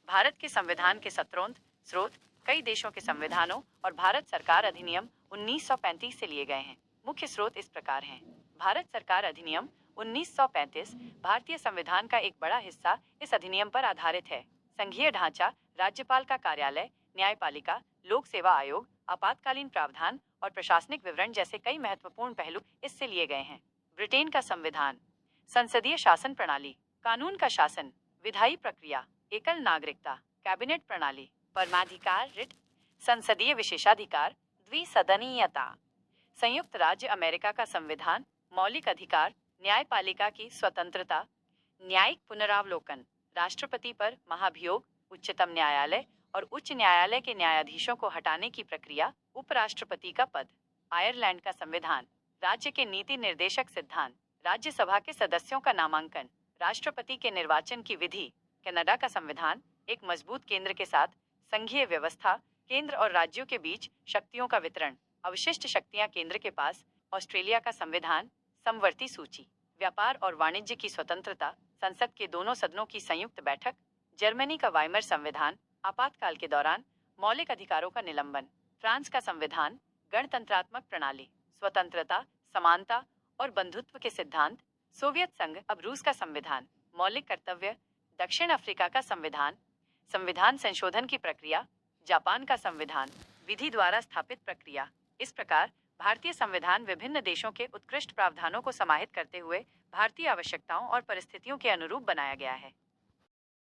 भारत के संविधान के सत्रोंत स्रोत कई देशों के संविधानों और भारत सरकार अधिनियम 1935 से लिए गए हैं। मुख्य स्रोत इस प्रकार हैं। भारत सरकार अधिनियम 1935 भारतीय संविधान का एक बड़ा हिस्सा इस अधिनियम पर आधारित है। संघीय ढांचा, राज्यपाल का कार्यालय, न्यायपालिका, लोक सेवा आयोग, आपातकालीन प्रावधान और प्रशासनिक विवरण जैसे कई महत्वपूर्ण पहलू इससे लिए गए हैं। ब्रिटेन का संविधान, संसदीय शासन प्रणाली, कानून का शासन, विधायी प्रक्रिया, एकल नागरिकता, कैबिनेट प्रणाली, परमाधिकार, रिट, संसदीय विशेषाधिकार, द्विसदनीयता। संयुक्त राज्य अमेरिका का संविधान, मौलिक अधिकार, न्यायपालिका की स्वतंत्रता, न्यायिक पुनरावलोकन, राष्ट्रपति पर महाभियोग, उच्चतम न्यायालय और उच्च न्यायालय के न्यायाधीशों को हटाने की प्रक्रिया, उपराष्ट्रपति का पद। आयरलैंड का संविधान, राज्य के नीति निर्देशक सिद्धांत, राज्यसभा के सदस्यों का नामांकन, राष्ट्रपति के निर्वाचन की विधि। कनाडा का संविधान, एक मजबूत केंद्र के साथ संघीय व्यवस्था, केंद्र और राज्यों के बीच शक्तियों का वितरण, अवशिष्ट शक्तियां केंद्र के पास। ऑस्ट्रेलिया का संविधान, समवर्ती सूची, व्यापार और वाणिज्य की स्वतंत्रता, संसद के दोनों सदनों की संयुक्त बैठक। जर्मनी का वाइमर संविधान, आपातकाल के दौरान मौलिक अधिकारों का निलंबन। फ्रांस का संविधान, गणतंत्रात्मक प्रणाली, स्वतंत्रता, समानता और बंधुत्व के सिद्धांत। सोवियत संघ अब रूस का संविधान, मौलिक कर्तव्य। दक्षिण अफ्रीका का संविधान, संविधान संशोधन की प्रक्रिया। जापान का संविधान, विधि द्वारा स्थापित प्रक्रिया। इस प्रकार भारतीय संविधान विभिन्न देशों के उत्कृष्ट प्रावधानों को समाहित करते हुए भारतीय आवश्यकताओं और परिस्थितियों के अनुरूप बनाया गया है।